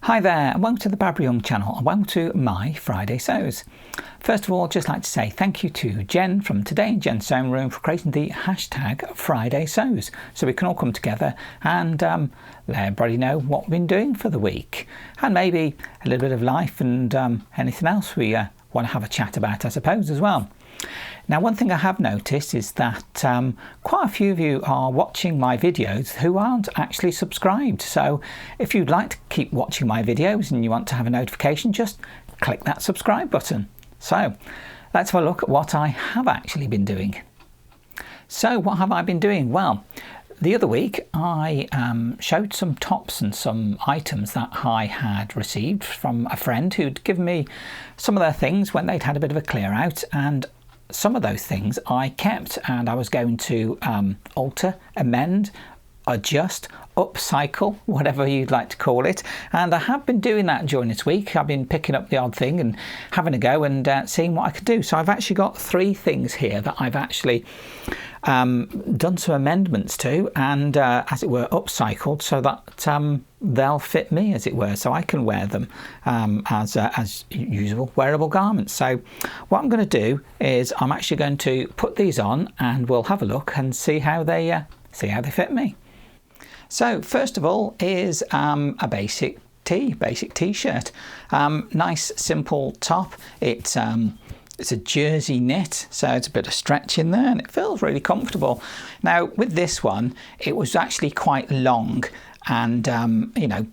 Hi there and welcome to the Barbara Young channel and welcome to my Friday Sews. First of all, just like to say thank you to Jen from Today in Jen's Sewing Room for creating the hashtag Friday Sews so we can all come together and let everybody know what we've been doing for the week and maybe a little bit of life and anything else we want to have a chat about, I suppose, as well. Now, one thing I have noticed is that quite a few of you are watching my videos who aren't actually subscribed. So if you'd like to keep watching my videos and you want to have a notification, just click that subscribe button. So let's have a look at what I have actually been doing. So what have I been doing? Well, the other week I showed some tops and some items that I had received from a friend who'd given me some of their things when they'd had a bit of a clear out, and some of those things I kept and I was going to alter, amend, adjust, upcycle, whatever you'd like to call it, and I have been doing that during this week. I've been picking up the odd thing and having a go and seeing what I could do. So I've actually got 3 things here that I've actually done some amendments to and as it were upcycled so that they'll fit me, as it were, so I can wear them as usual wearable garments. So what I'm going to do is I'm actually going to put these on and we'll have a look and see how they fit me. So first of all is a basic t-shirt, nice simple top. It's a jersey knit, so it's a bit of stretch in there and it feels really comfortable. Now with this one, it was actually quite long and you know,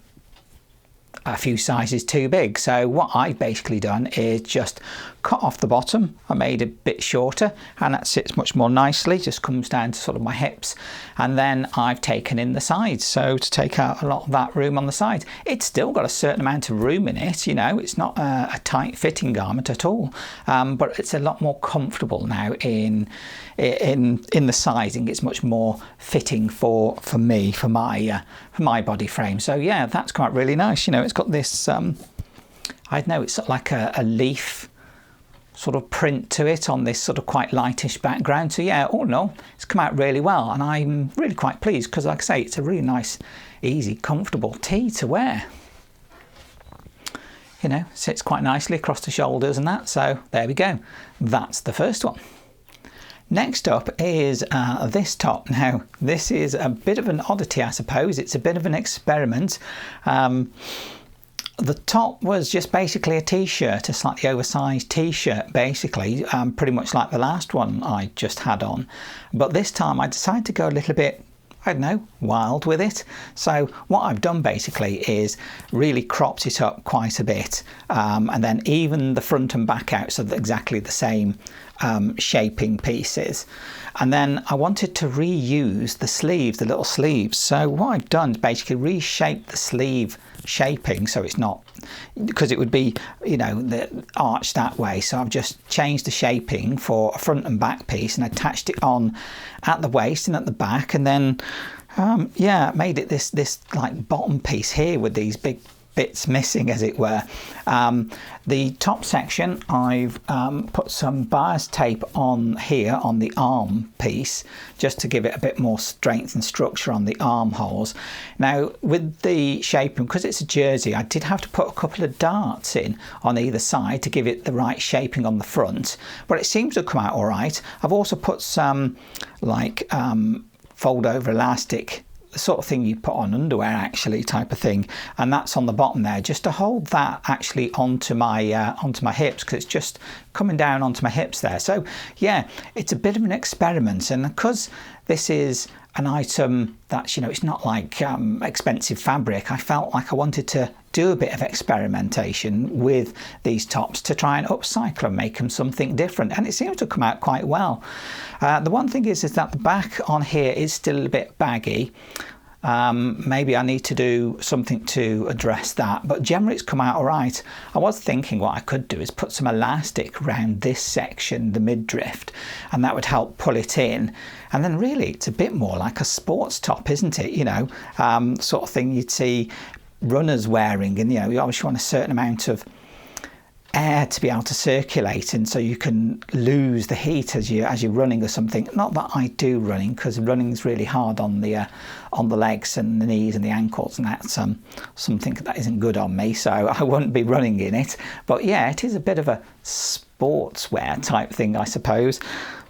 a few sizes too big. So what I've basically done is just cut off the bottom. I made it a bit shorter and that sits much more nicely, just comes down to sort of my hips, and then I've taken in the sides, so to take out a lot of that room on the sides. It's still got a certain amount of room in it, you know, it's not a tight fitting garment at all, but it's a lot more comfortable now in the sizing. It's much more fitting for me, for my body frame. So yeah, that's quite really nice. You know, it's got this I don't know, it's sort of like a leaf sort of print to it on this sort of quite lightish background. So yeah, all in all, it's come out really well and I'm really quite pleased because, like I say, it's a really nice, easy, comfortable tee to wear. You know, sits quite nicely across the shoulders and that, so there we go. That's the first one. Next up is this top. Now, this is a bit of an oddity, I suppose. It's a bit of an experiment. The top was just basically a t-shirt, a slightly oversized t-shirt, basically, pretty much like the last one I just had on. But this time I decided to go a little bit, I don't know, wild with it. So what I've done basically is really cropped it up quite a bit and then even the front and back out so that exactly the same shaping pieces. And then I wanted to reuse the sleeves, the little sleeves. So what I've done is basically reshape the sleeve shaping so it's not, because it would be, you know, the arch that way. So I've just changed the shaping for a front and back piece and attached it on at the waist and at the back, and then yeah, made it this like bottom piece here with these big bits missing, as it were. The top section I've put some bias tape on here on the arm piece just to give it a bit more strength and structure on the armholes. Now with the shaping, because it's a jersey, I did have to put a couple of darts in on either side to give it the right shaping on the front, but it seems to have come out all right. I've also put some like fold over elastic, the sort of thing you put on underwear actually, type of thing, and that's on the bottom there just to hold that actually onto my hips, because it's just coming down onto my hips there. So yeah, it's a bit of an experiment, and because this is an item that's, you know, it's not like expensive fabric, I felt like I wanted to do a bit of experimentation with these tops to try and upcycle and make them something different, and it seems to come out quite well. The one thing is that the back on here is still a bit baggy. Maybe I need to do something to address that, but generally it's come out all right. I was thinking what I could do is put some elastic around this section, the midriff, and that would help pull it in, and then really it's a bit more like a sports top, isn't it? You know, sort of thing you'd see runners wearing, and you know, you obviously want a certain amount of air to be able to circulate, and so you can lose the heat as you're running or something. Not that I do running, because running is really hard on the legs and the knees and the ankles, and that's something that isn't good on me, so I wouldn't be running in it. But yeah, it is a bit of a sportswear type thing, I suppose,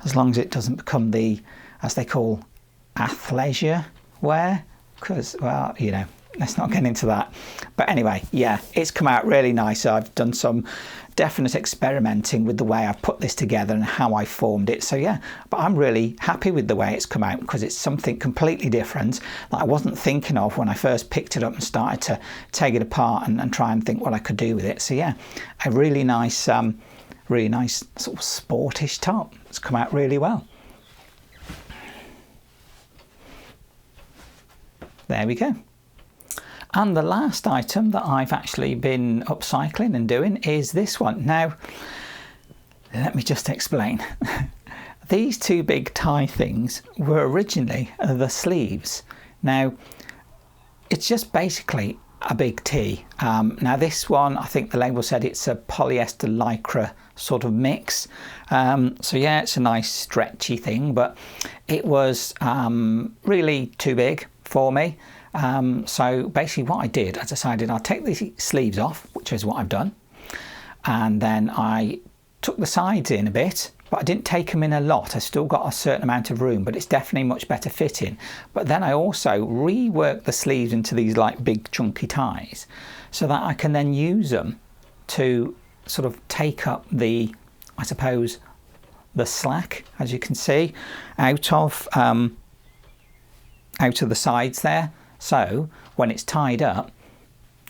as long as it doesn't become the, as they call, athleisure wear, because, well, you know, let's not get into that. But anyway, yeah, it's come out really nice. I've done some definite experimenting with the way I've put this together and how I formed it. So yeah, but I'm really happy with the way it's come out, because it's something completely different that I wasn't thinking of when I first picked it up and started to take it apart and try and think what I could do with it. So yeah, a really nice sort of sportish top. It's come out really well. There we go. And the last item that I've actually been upcycling and doing is this one. Now, let me just explain. These two big tie things were originally the sleeves. Now, it's just basically a big tee. Now this one, I think the label said it's a polyester lycra sort of mix. So yeah, it's a nice stretchy thing, but it was really too big for me. So basically what I did, I decided I'll take the sleeves off, which is what I've done. And then I took the sides in a bit, but I didn't take them in a lot. I still got a certain amount of room, but it's definitely much better fitting. But then I also reworked the sleeves into these like big chunky ties, so that I can then use them to sort of take up the, I suppose, the slack, as you can see, out of the sides there. So when it's tied up,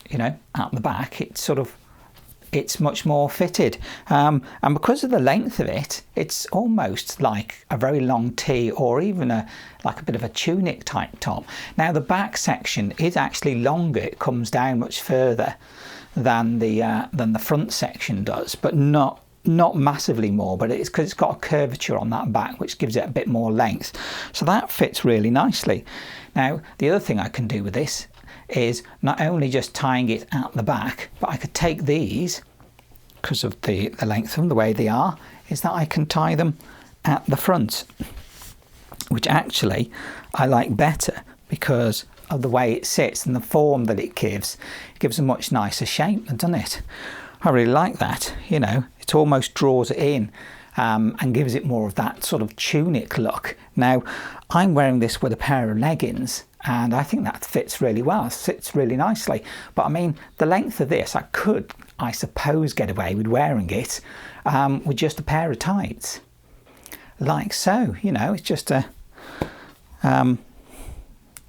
you know, at the back, it's much more fitted. And because of the length of it, it's almost like a very long tee, or even like a bit of a tunic type top. Now the back section is actually longer. It comes down much further than the front section does, but not massively more, but it's because it's got a curvature on that back, which gives it a bit more length. So that fits really nicely. Now, the other thing I can do with this is not only just tying it at the back, but I could take these, because of the length of them, the way they are, is that I can tie them at the front, which actually I like better because of the way it sits and the form that it gives. It gives a much nicer shape, doesn't it? I really like that. You know, it almost draws it in and gives it more of that sort of tunic look. Now, I'm wearing this with a pair of leggings, and I think that fits really well. It sits really nicely. But I mean, the length of this, I could, I suppose, get away with wearing it with just a pair of tights, like so. You know, it's just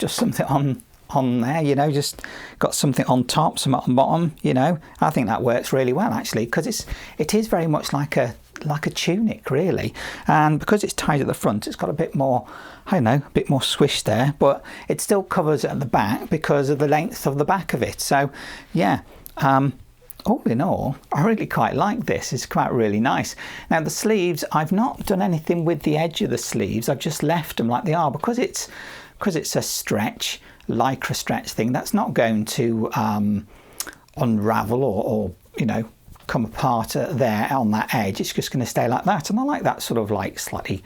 something on there, you know, just got something on top, some on bottom, you know. I think that works really well actually, because it is very much like a tunic really, and because it's tied at the front, it's got a bit more, I don't know, a bit more swish there, but it still covers it at the back because of the length of the back of it. So yeah, all in all, I really quite like this. It's come out really nice. Now the sleeves, I've not done anything with the edge of the sleeves. I've just left them like they are, because it's a stretch, lycra stretch thing. That's not going to unravel or you know, come apart there on that edge. It's just going to stay like that, and I like that sort of like slightly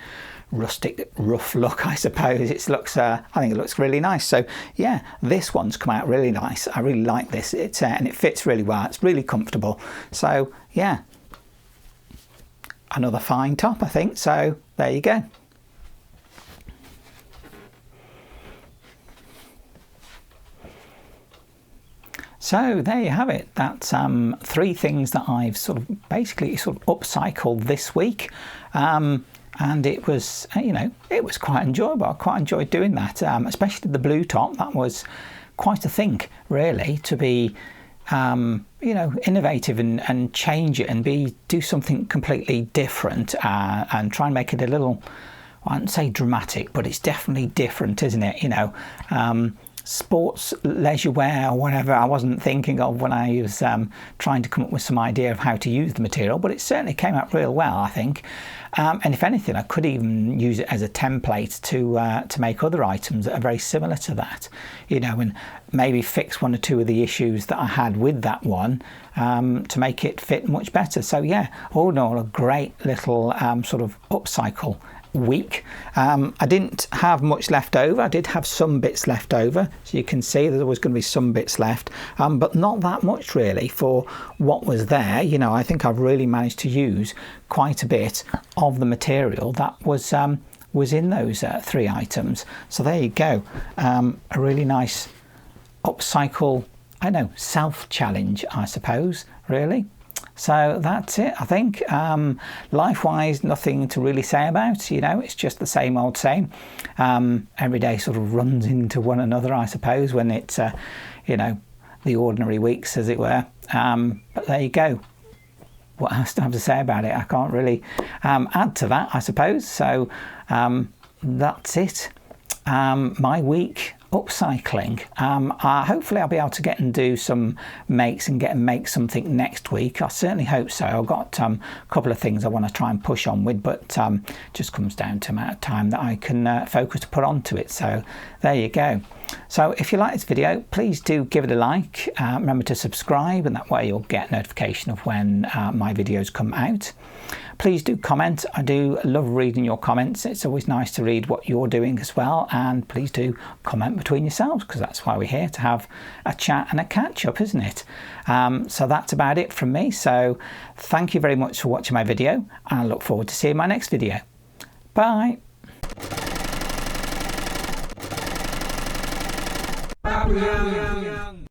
rustic, rough look, I suppose. It looks, I think it looks really nice. So yeah, this one's come out really nice. I really like this. It's and it fits really well. It's really comfortable. So yeah, another fine top, I think. So there you go. So there you have it. That's 3 things that I've sort of basically upcycled this week, and it was, you know, it was quite enjoyable. I quite enjoyed doing that, especially the blue top. That was quite a thing, really, to be, you know, innovative and change it and do something completely different and try and make it a little, I wouldn't say dramatic, but it's definitely different, isn't it? You know. sports leisure wear or whatever I wasn't thinking of when I was trying to come up with some idea of how to use the material, but it certainly came out real well, I think. And if anything, I could even use it as a template to make other items that are very similar to that, you know, and maybe fix one or two of the issues that I had with that one to make it fit much better. So yeah, all in all, a great little sort of upcycle week. I didn't have much left over. I did have some bits left over, so you can see there was going to be some bits left, but not that much really for what was there. You know, I think I've really managed to use quite a bit of the material that was in those 3 items. So there you go, a really nice upcycle, I know, self-challenge, I suppose, really. So that's it, I think. Life-wise, nothing to really say about, you know, it's just the same old same. Every day sort of runs into one another, I suppose, when it's, you know, the ordinary weeks, as it were. But there you go. What else do I have to say about it? I can't really add to that, I suppose. So that's it. My week upcycling. Hopefully I'll be able to get and do some makes and make something next week. I certainly hope so. I've got a couple of things I want to try and push on with, but just comes down to the amount of time that I can focus to put onto it. So there you go. So if you like this video, please do give it a like. Remember to subscribe, and that way you'll get notification of when my videos come out. Please do comment. I do love reading your comments. It's always nice to read what you're doing as well, and please do comment between yourselves, because that's why we're here, to have a chat and a catch up, isn't it? So that's about it from me. So thank you very much for watching my video, and I look forward to seeing my next video. Bye. Young.